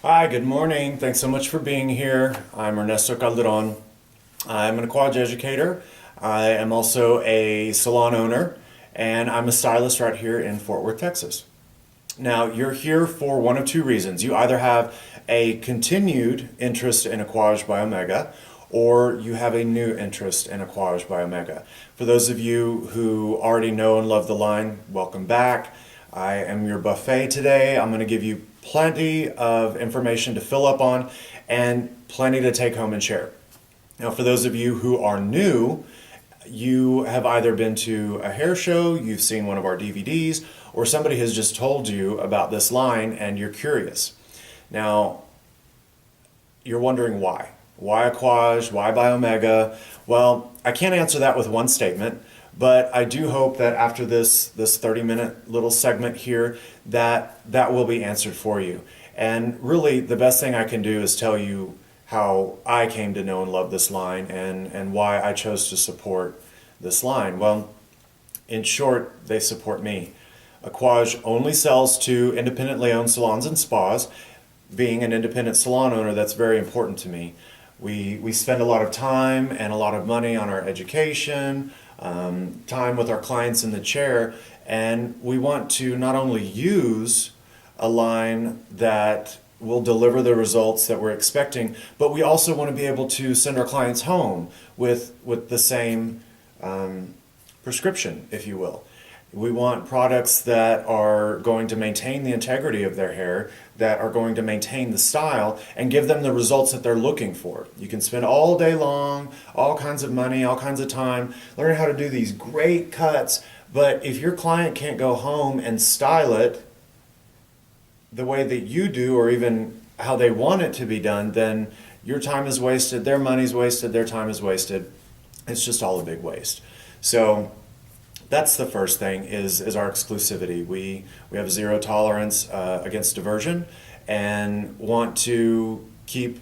Hi, good morning. Thanks so much for being here. I'm Ernesto Calderon. I'm an aquage educator. I am also a salon owner, and I'm a stylist right here in Fort Worth, Texas. Now, you're here for one of two reasons. You either have a continued interest in Aquage by Omega, or you have a new interest in Aquage by Omega. For those of you who already know and love the line, welcome back. I am your buffet today. I'm going to give you plenty of information to fill up on and plenty to take home and share. Now, for those of you who are new, you have either been to a hair show, you've seen one of our DVDs, or somebody has just told you about this line and you're curious. Now, you're wondering why. Why Aquage? Why by Omega? Well, I can't answer that with one statement, but I do hope that after this 30-minute little segment here, that will be answered for you. And really, the best thing I can do is tell you how I came to know and love this line and why I chose to support this line. Well, in short, they support me. Aquage only sells to independently owned salons and spas. Being an independent salon owner, that's very important to me. We spend a lot of time and a lot of money on our education, time with our clients in the chair, and we want to not only use a line that will deliver the results that we're expecting, but we also want to be able to send our clients home with the same prescription, if you will. We want products that are going to maintain the integrity of their hair, that are going to maintain the style, and give them the results that they're looking for. You can spend all day long, all kinds of money, all kinds of time, learning how to do these great cuts, but if your client can't go home and style it the way that you do, or even how they want it to be done, then your time is wasted, their money's wasted, their time is wasted. It's just all a big waste. So that's the first thing is our exclusivity. We have zero tolerance against diversion and want to keep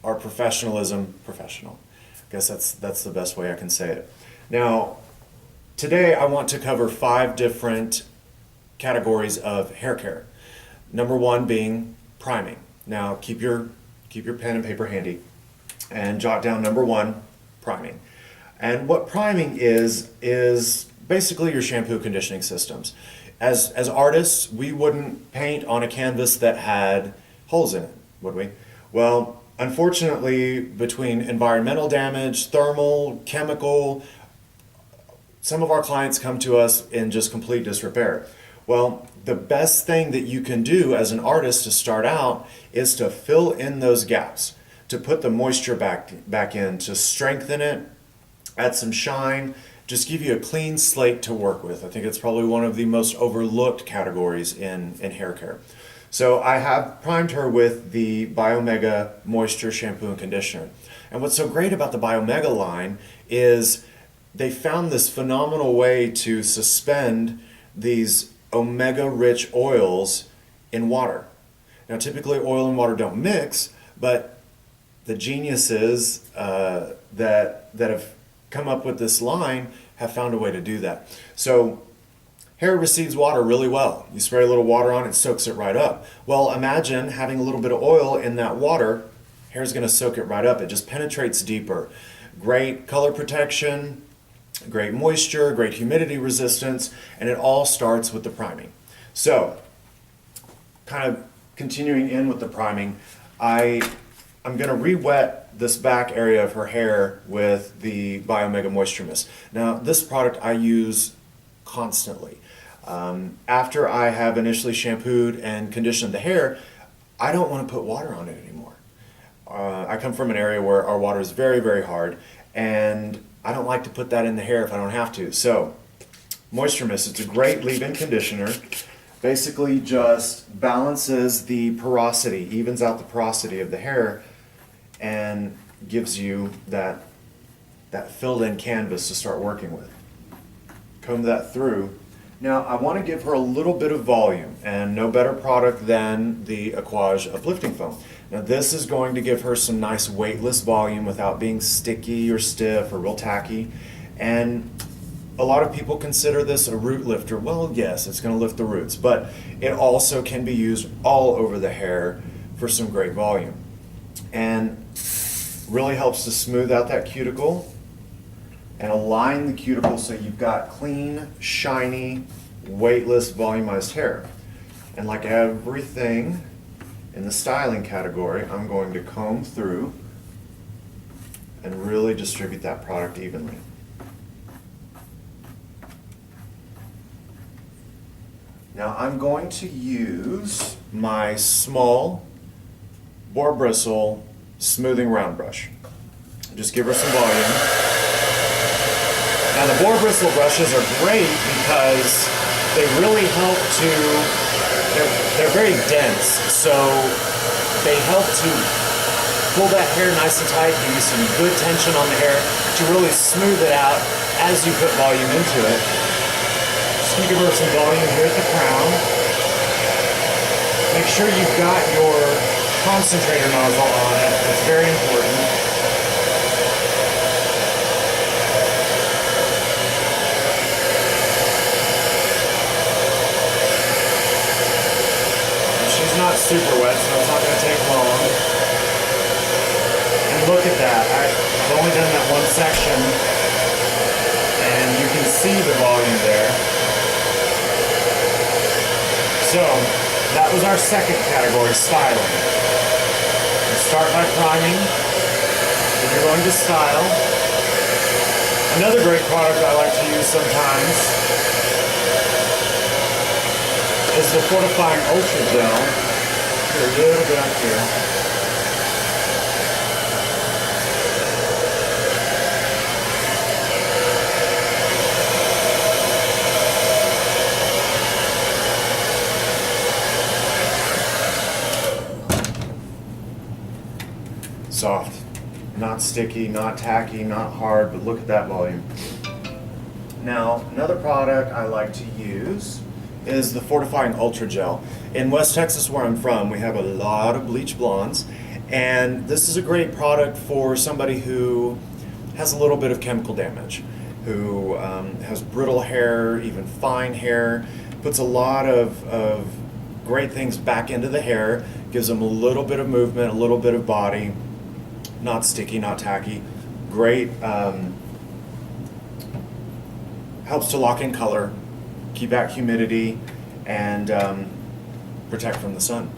our professionalism professional. I guess that's the best way I can say it. Now, today I want to cover 5 different categories of hair care. Number 1 being priming. Now keep your pen and paper handy and jot down number 1, priming. And what priming is basically your shampoo conditioning systems. As artists, we wouldn't paint on a canvas that had holes in it, would we? Well, unfortunately, between environmental damage, thermal, chemical, some of our clients come to us in just complete disrepair. Well, the best thing that you can do as an artist to start out is to fill in those gaps, to put the moisture back in, to strengthen it, add some shine, just give you a clean slate to work with. I think it's probably one of the most overlooked categories in hair care. So I have primed her with the Biomega Moisture Shampoo and Conditioner. And what's so great about the Biomega line is they found this phenomenal way to suspend these omega-rich oils in water. Now typically oil and water don't mix, but the geniuses that have come up with this line have found a way to do that. So hair receives water really well. You spray a little water on it, soaks it right up. Well, imagine having a little bit of oil in that water, hair's gonna soak it right up. It just penetrates deeper. Great color protection, great moisture, great humidity resistance, and it all starts with the priming. So, kind of continuing in with the priming, I'm going to re-wet this back area of her hair with the Biomega Moisture Mist. Now, this product I use constantly. After I have initially shampooed and conditioned the hair, I don't want to put water on it anymore. I come from an area where our water is very, very hard, and I don't like to put that in the hair if I don't have to. So, Moisture Mist, it's a great leave-in conditioner. Basically just balances the porosity, evens out the porosity of the hair, and gives you that filled-in canvas to start working with. Comb that through. Now, I want to give her a little bit of volume, and no better product than the Aquage Uplifting Foam. Now, this is going to give her some nice weightless volume without being sticky or stiff or real tacky. And a lot of people consider this a root lifter. Well, yes, it's going to lift the roots, but it also can be used all over the hair for some great volume. And really helps to smooth out that cuticle and align the cuticle so you've got clean, shiny, weightless, volumized hair. And like everything in the styling category, I'm going to comb through and really distribute that product evenly. Now I'm going to use my small boar bristle smoothing round brush. Just give her some volume. Now the boar bristle brushes are great because they really help to, they're very dense, so they help to pull that hair nice and tight, give you some good tension on the hair to really smooth it out as you put volume into it. Just gonna give her some volume here at the crown. Make sure you've got your concentrator nozzle on it. That's very important. She's not super wet, so it's not going to take long. And look at that. I've only done that one section, and you can see the volume there. So, that was our second category, styling. You start by priming, then you're going to style. Another great product I like to use sometimes is the Fortifying Ultra Gel. Here, a little bit up here. Soft, not sticky, not tacky, not hard, but look at that volume. Now, another product I like to use is the Fortifying Ultra Gel. In West Texas, where I'm from, we have a lot of bleach blondes, and this is a great product for somebody who has a little bit of chemical damage, who has brittle hair, even fine hair, puts a lot of great things back into the hair, gives them a little bit of movement, a little bit of body, not sticky, not tacky, great, helps to lock in color, keep out humidity, and protect from the sun.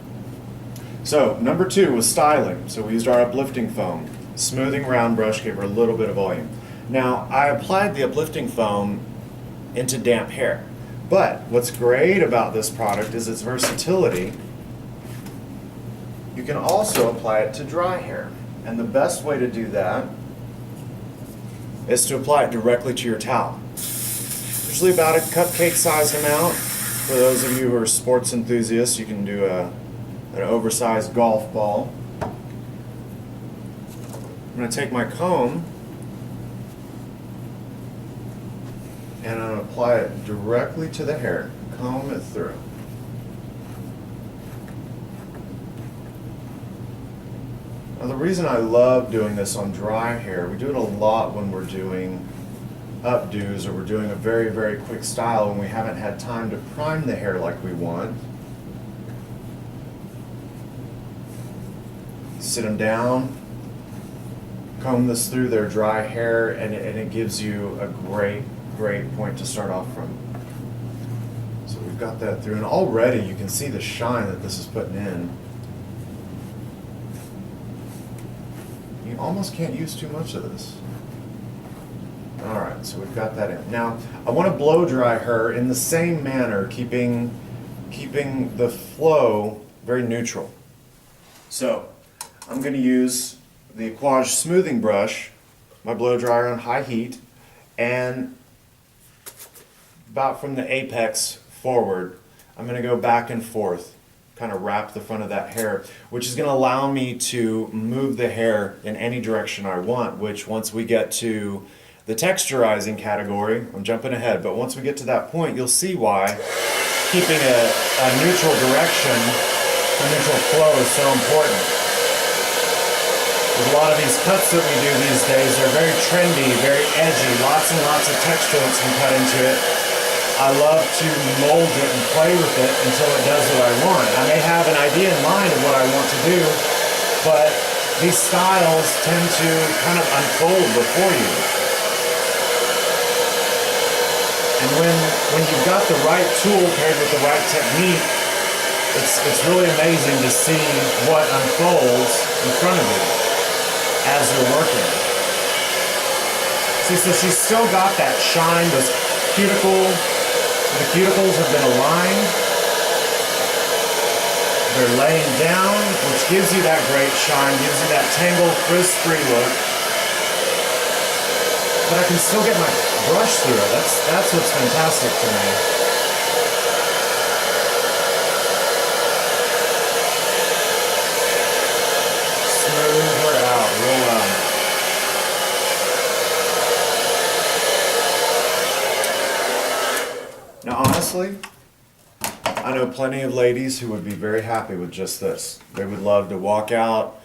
So number 2 was styling. So we used our uplifting foam. Smoothing round brush gave her a little bit of volume. Now I applied the uplifting foam into damp hair. But what's great about this product is its versatility. You can also apply it to dry hair. And the best way to do that is to apply it directly to your towel. Usually about a cupcake-sized amount. For those of you who are sports enthusiasts, you can do an oversized golf ball. I'm going to take my comb and I'm going to apply it directly to the hair. Comb it through. Now the reason I love doing this on dry hair, we do it a lot when we're doing updos or we're doing a very, very quick style when we haven't had time to prime the hair like we want. Sit them down, comb this through their dry hair, and it gives you a great point to start off from. So we've got that through, and already you can see the shine that this is putting in. You almost can't use too much of this. Alright, so we've got that in. Now, I want to blow dry her in the same manner, keeping the flow very neutral. So, I'm going to use the Aquage smoothing brush, my blow dryer on high heat, and about from the apex forward, I'm going to go back and forth, kind of wrap the front of that hair, which is going to allow me to move the hair in any direction I want, which once we get to the texturizing category, I'm jumping ahead, but once we get to that point, you'll see why keeping a neutral direction, a neutral flow is so important. With a lot of these cuts that we do these days, they're very trendy, very edgy, lots and lots of texture that's been cut into it. I love to mold it and play with it until it does what I want. I may have an idea in mind of what I want to to do, but these styles tend to kind of unfold before you. And when you've got the right tool paired with the right technique, it's really amazing to see what unfolds in front of you as you're working. See, so she's still got that shine, those the cuticles have been aligned. They're laying down, which gives you that great shine, gives you that tangle, frizz-free look. But I can still get my brush through it. That's what's fantastic for me. Smooth her out, real well. Now honestly, I know plenty of ladies who would be very happy with just this. They would love to walk out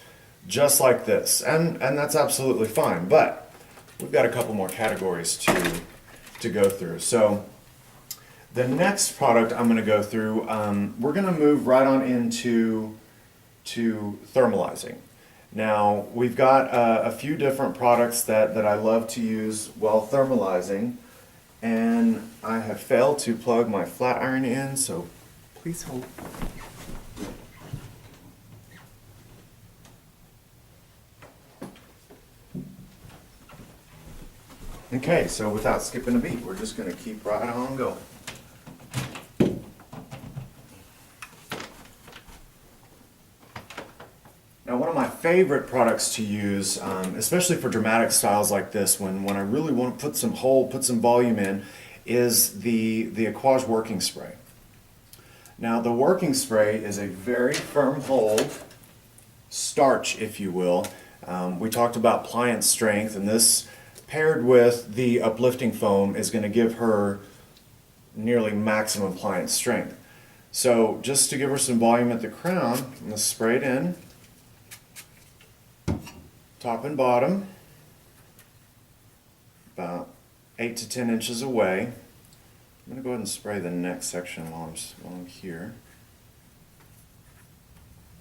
just like this, and that's absolutely fine. But we've got a couple more categories to go through. So the next product I'm going to go through, we're going to move right on into thermalizing. Now we've got a few different products that I love to use while thermalizing, and I have failed to plug my flat iron in, so please hold. Okay, so without skipping a beat, we're just going to keep right on going. Now, one of my favorite products to use, especially for dramatic styles like this, when I really want to put some volume in, is the Aquage working spray. Now, the working spray is a very firm hold, starch, if you will. We talked about pliant strength, and this, paired with the uplifting foam, is going to give her nearly maximum pliant strength. So, just to give her some volume at the crown, I'm going to spray it in, top and bottom, about 8 to 10 inches away. I'm going to go ahead and spray the next section while I'm here.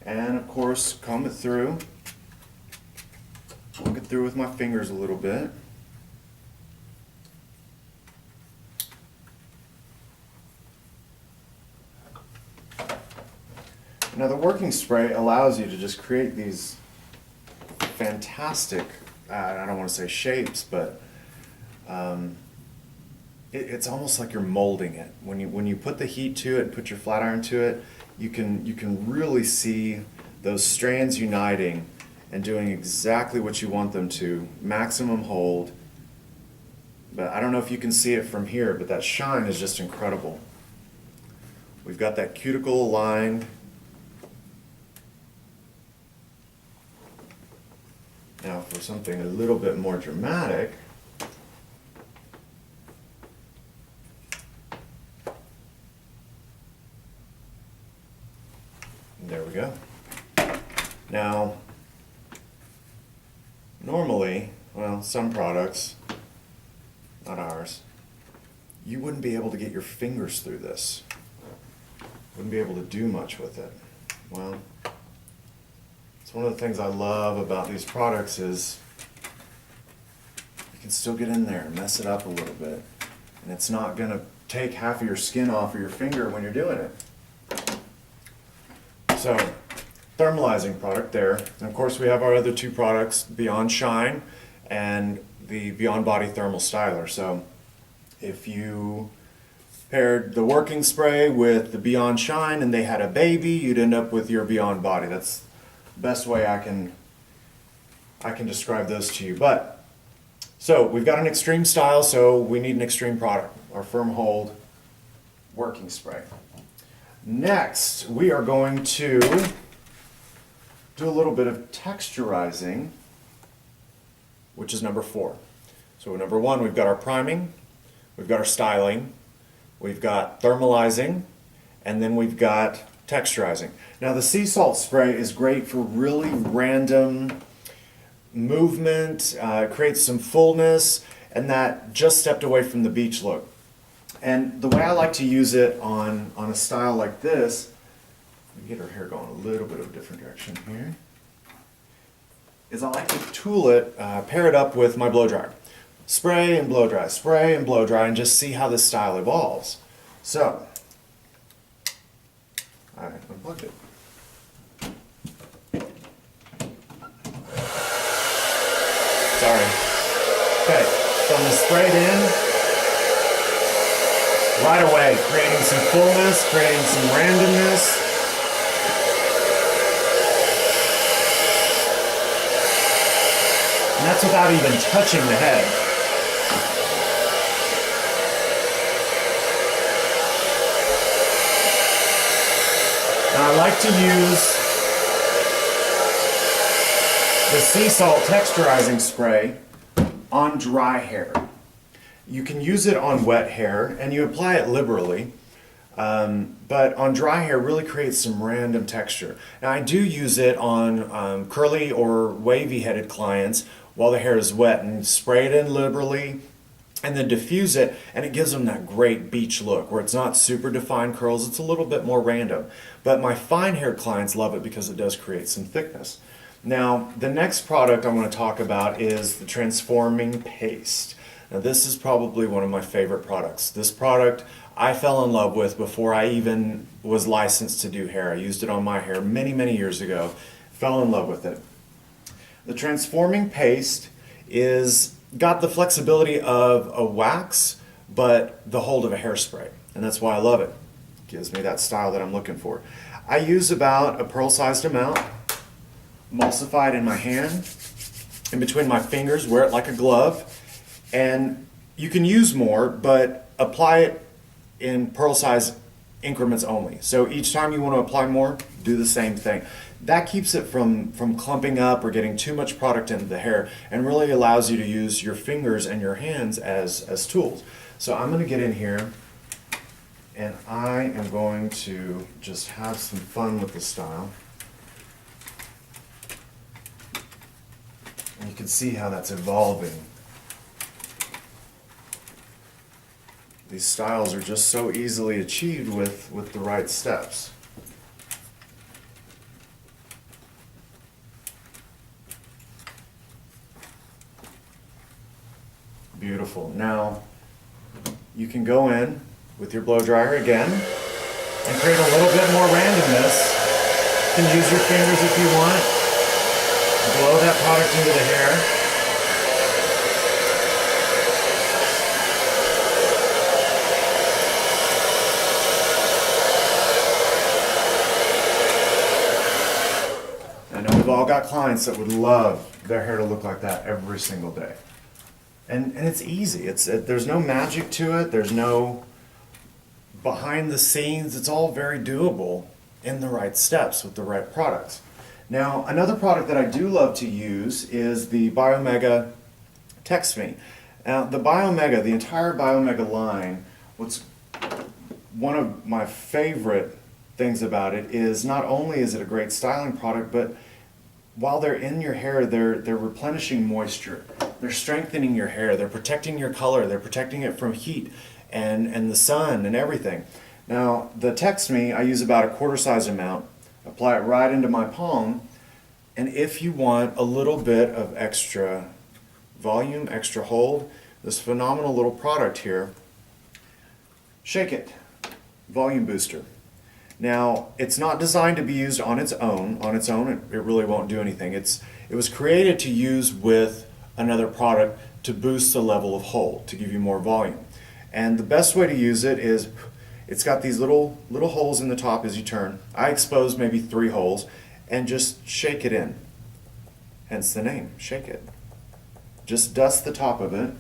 And of course, comb it through. Walk it through with my fingers a little bit. Now the working spray allows you to just create these fantastic, I don't want to say shapes, but it's almost like you're molding it. When you put the heat to it and put your flat iron to it, you can really see those strands uniting and doing exactly what you want them to, maximum hold. But I don't know if you can see it from here, but that shine is just incredible. We've got that cuticle aligned. Now for something a little bit more dramatic, there we go. Now, normally, well, some products, not ours, you wouldn't be able to get your fingers through this. Wouldn't be able to do much with it. Well, it's one of the things I love about these products is you can still get in there and mess it up a little bit. And it's not going to take half of your skin off of your finger when you're doing it. So, thermalizing product there. And of course we have our other two products, Beyond Shine and the Beyond Body Thermal Styler. So if you paired the working spray with the Beyond Shine and they had a baby, you'd end up with your Beyond Body. That's the best way I can describe those to you. But so we've got an extreme style, so we need an extreme product, our firm hold working spray. Next, we are going to do a little bit of texturizing, which is number 4. So number 1, we've got our priming, we've got our styling, we've got thermalizing, and then we've got texturizing. Now the sea salt spray is great for really random movement, creates some fullness, and that just stepped away from the beach look. And the way I like to use it on a style like this, Let me get her hair going a little bit of a different direction here. Is I like to tool it, pair it up with my blow dryer. Spray and blow dry, spray and blow dry, and just see how this style evolves. So, I unplugged it. Sorry. Okay, so I'm going to spray it in right away, creating some fullness, creating some randomness. And that's without even touching the head. Now I like to use the sea salt texturizing spray on dry hair. You can use it on wet hair and you apply it liberally, but on dry hair really creates some random texture. Now I do use it on curly or wavy headed clients while the hair is wet and spray it in liberally and then diffuse it, and it gives them that great beach look where it's not super defined curls, it's a little bit more random. But my fine haired clients love it because it does create some thickness. Now, the next product I'm going to talk about is the Transforming Paste. Now, this is probably one of my favorite products. This product I fell in love with before I even was licensed to do hair. I used it on my hair many, many years ago. Fell in love with it. The Transforming Paste is got the flexibility of a wax, but the hold of a hairspray. And that's why I love it. It gives me that style that I'm looking for. I use about a pearl-sized amount. Emulsify it in my hand, in between my fingers, wear it like a glove, and you can use more, but apply it in pearl-sized increments only. So each time you want to apply more, do the same thing. That keeps it from clumping up or getting too much product into the hair and really allows you to use your fingers and your hands as tools. So I'm going to get in here and I am going to just have some fun with the style. And you can see how that's evolving. These styles are just so easily achieved with the right steps. Beautiful. Now, you can go in with your blow dryer again and create a little bit more randomness. You can use your fingers if you want. Blow that product into the hair. I know we've all got clients that would love their hair to look like that every single day. And it's easy. There's no magic to it. There's no behind the scenes. It's all very doable in the right steps with the right products. Now, another product that I do love to use is the Biomega Text Me. Now, the Biomega, the entire Biomega line, what's one of my favorite things about it is not only is it a great styling product, but while they're in your hair, they're replenishing moisture. They're strengthening your hair. They're protecting your color. They're protecting it from heat and the sun and everything. Now, the Text Me, I use about a quarter-size amount. Apply it right into my palm. And if you want a little bit of extra volume, extra hold, this phenomenal little product here, shake it. Volume booster. Now, it's not designed to be used on its own. On its own, it really won't do anything. It was created to use with another product to boost the level of hold, to give you more volume. And the best way to use it is, it's got these little holes in the top as you turn. I expose maybe 3 holes and just shake it in. Hence the name, shake it. Just dust the top of it,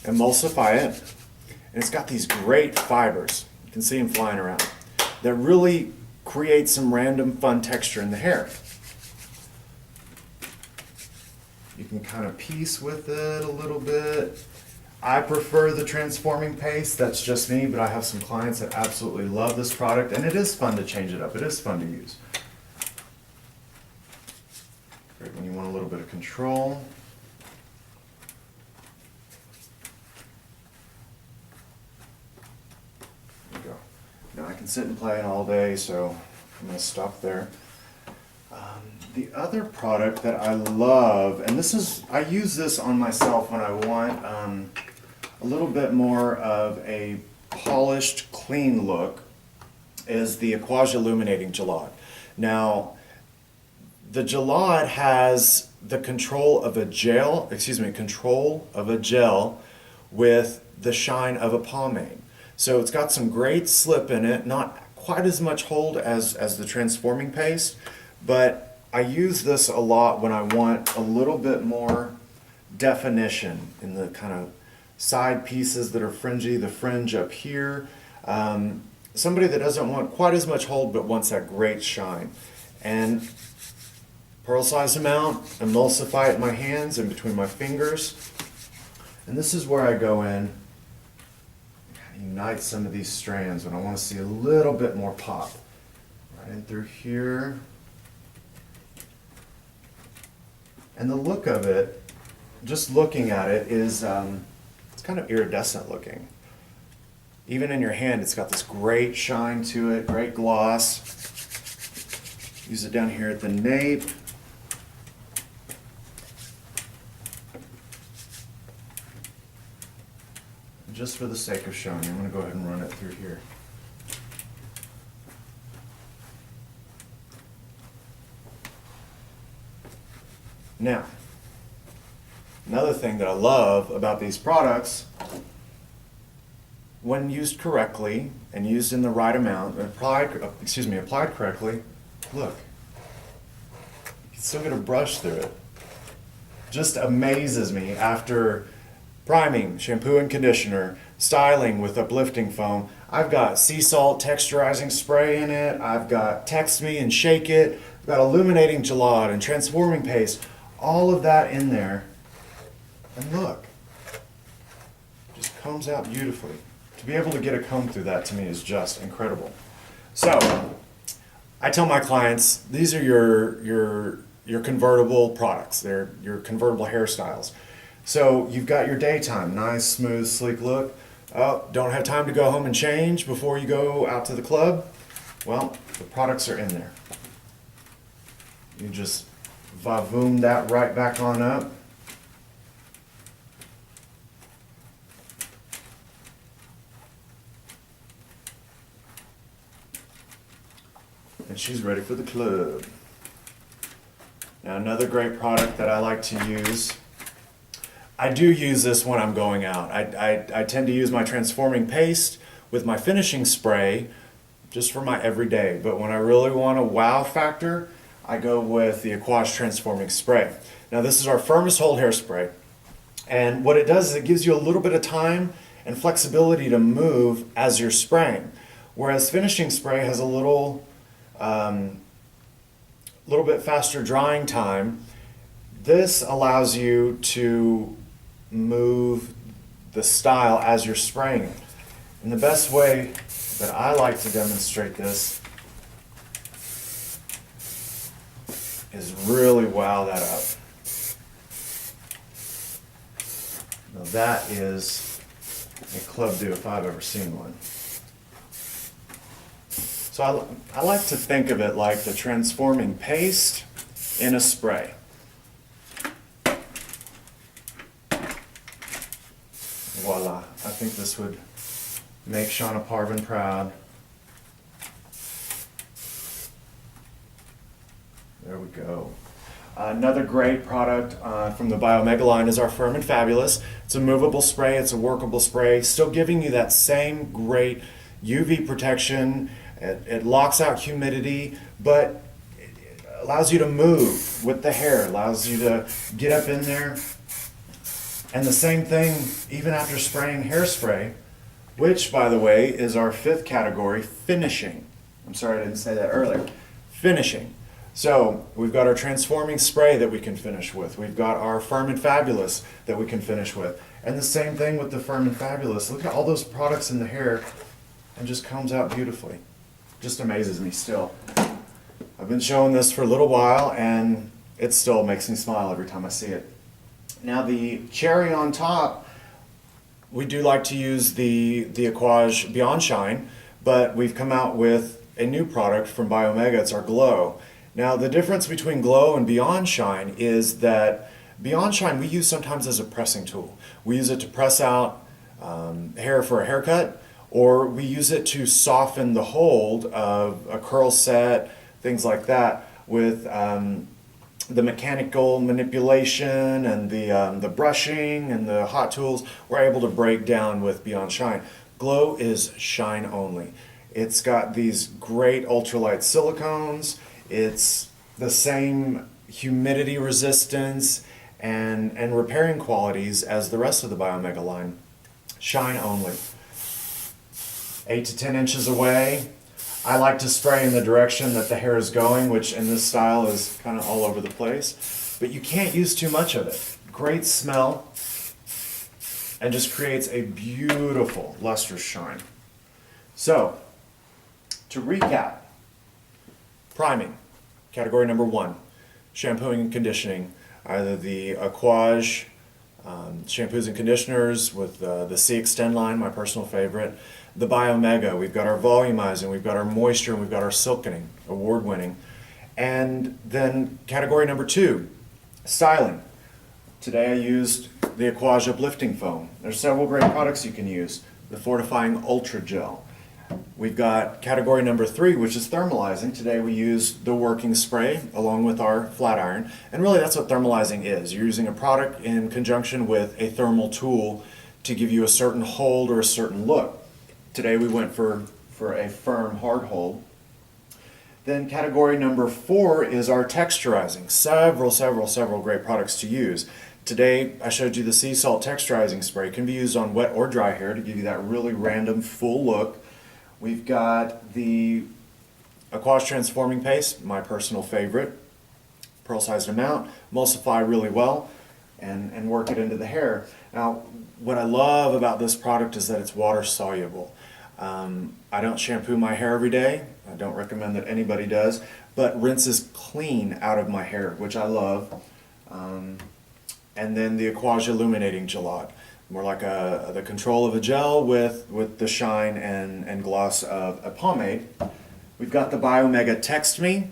emulsify it, and it's got these great fibers. You can see them flying around. That really create some random fun texture in the hair. You can kind of piece with it a little bit. I prefer the Transforming Paste. That's just me, but I have some clients that absolutely love this product, and it is fun to change it up. It is fun to use. Great when you want a little bit of control. There we go. Now I can sit and play all day, so I'm going to stop there. The other product that I love, and I use this on myself when I want a little bit more of a polished, clean look, is the Aquage Illuminating Gelade. Now, the Gelade has the control of a gel with the shine of a pomade. So it's got some great slip in it, not quite as much hold as the transforming paste, but I use this a lot when I want a little bit more definition in the kind of side pieces that are fringy, the fringe up here. Somebody that doesn't want quite as much hold but wants that great shine. And pearl size amount, emulsify it in my hands and between my fingers. And this is where I go in and unite some of these strands when I want to see a little bit more pop. Right in through here. And the look of it, just looking at it, is it's kind of iridescent looking. Even in your hand, it's got this great shine to it, great gloss. Use it down here at the nape. Just for the sake of showing, I'm going to go ahead and run it through here. Now, another thing that I love about these products, when used correctly and used in the right amount, applied correctly, look, you can still get a brush through it. Just amazes me after priming, shampoo and conditioner, styling with uplifting foam. I've got sea salt texturizing spray in it. I've got Text Me and Shake It. I've got illuminating gelade and transforming paste. All of that in there. And look, it just combs out beautifully. To be able to get a comb through that to me is just incredible. So, I tell my clients, these are your convertible products. They're your convertible hairstyles. So you've got your daytime, nice, smooth, sleek look. Oh, don't have time to go home and change before you go out to the club? Well, the products are in there. You just va-voom that right back on up. And she's ready for the club. Now another great product that I like to use, I do use this when I'm going out. I tend to use my transforming paste with my finishing spray just for my everyday. But when I really want a wow factor, I go with the Aquage Transforming Spray. Now this is our firmest hold hairspray. And what it does is it gives you a little bit of time and flexibility to move as you're spraying. Whereas finishing spray has a little bit faster drying time. This allows you to move the style as you're spraying it. And the best way that I like to demonstrate this is really wow that up. Now that is a club do if I've ever seen one. So I like to think of it like the transforming paste in a spray. Voila. I think this would make Shauna Parvin proud. There we go. Another great product from the Biomega line is our Firm and Fabulous. It's a movable spray, it's a workable spray, still giving you that same great UV protection. It locks out humidity, but it allows you to move with the hair, allows you to get up in there. And the same thing even after spraying hairspray, which, by the way, is our fifth category, finishing. I'm sorry I didn't say that earlier. Finishing. So we've got our transforming spray that we can finish with. We've got our Firm and Fabulous that we can finish with. And the same thing with the Firm and Fabulous. Look at all those products in the hair and just comes out beautifully. Just amazes me still. I've been showing this for a little while and it still makes me smile every time I see it. Now the cherry on top, we do like to use the Aquage Beyond Shine, but we've come out with a new product from Biomega. It's our Glow. Now, the difference between Glow and Beyond Shine is that Beyond Shine we use sometimes as a pressing tool. We use it to press out hair for a haircut, or we use it to soften the hold of a curl set, things like that, with the mechanical manipulation and the brushing and the hot tools. We're able to break down with Beyond Shine. Glow is shine only. It's got these great ultralight silicones. It's the same humidity resistance and repairing qualities as the rest of the Biomega line. Shine only. 8 to 10 inches away. I like to spray in the direction that the hair is going, which in this style is kind of all over the place. But you can't use too much of it. Great smell, and just creates a beautiful lustrous shine. So, to recap, priming, category number 1, shampooing and conditioning, either the Aquage shampoos and conditioners with the C Extend line, my personal favorite, the Biomega, we've got our volumizing, we've got our moisture, and we've got our silkening, award-winning. And then category number 2, styling. Today I used the Aquage Uplifting Foam. There's several great products you can use. The Fortifying Ultra Gel. We've got category number 3, which is thermalizing. Today we use the working spray along with our flat iron. And really that's what thermalizing is. You're using a product in conjunction with a thermal tool to give you a certain hold or a certain look. Today we went for a firm hard hold. Then category number 4 is our texturizing. Several great products to use. Today I showed you the sea salt texturizing spray. It can be used on wet or dry hair to give you that really random full look. We've got the Aquage Transforming Paste, my personal favorite. Pearl-sized amount, emulsify really well, and work it into the hair. Now, what I love about this product is that it's water soluble. I don't shampoo my hair every day. I don't recommend that anybody does, but rinses clean out of my hair, which I love. And then the Aquage Illuminating Gelade, more like the control of a gel with the shine and gloss of a pomade. We've got the Biomega Text Me,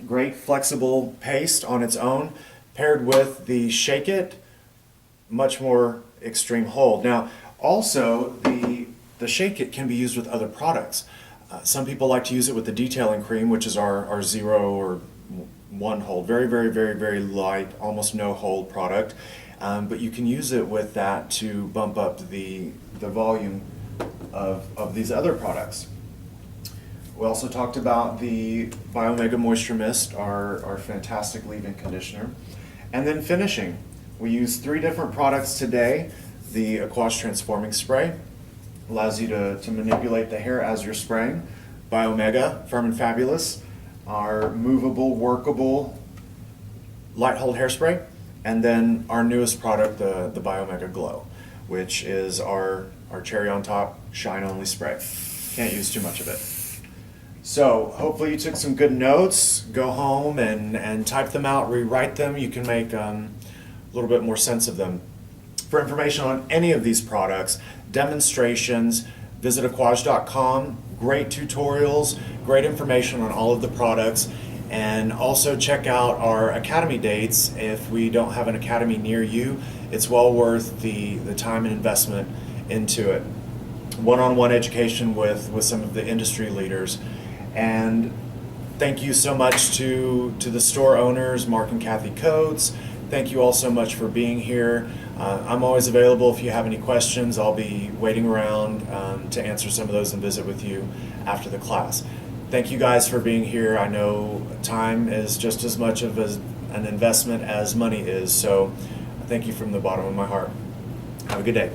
great flexible paste on its own, paired with the Shake It, much more extreme hold. Now, also the Shake It can be used with other products. Some people like to use it with the detailing cream, which is our 0 or 1 hold, very light, almost no hold product. But you can use it with that to bump up the volume of these other products. We also talked about the Biomega Moisture Mist, our fantastic leave-in conditioner. And then finishing. We use 3 different products today. The Aquage Transforming Spray allows you to manipulate the hair as you're spraying. Biomega, Firm and Fabulous, our movable, workable, light hold hairspray. And then our newest product, the Biomega Glow, which is our cherry on top, shine only spray. Can't use too much of it. So hopefully you took some good notes. Go home and type them out, rewrite them. You can make a little bit more sense of them. For information on any of these products, demonstrations, visit aquage.com. Great tutorials, great information on all of the products. And also check out our academy dates. If we don't have an academy near you, it's well worth the time and investment into it. One-on-one education with some of the industry leaders. And thank you so much to the store owners, Mark and Kathy Coates. Thank you all so much for being here. I'm always available if you have any questions. I'll be waiting around to answer some of those and visit with you after the class. Thank you guys for being here. I know time is just as much of an investment as money is, so thank you from the bottom of my heart. Have a good day.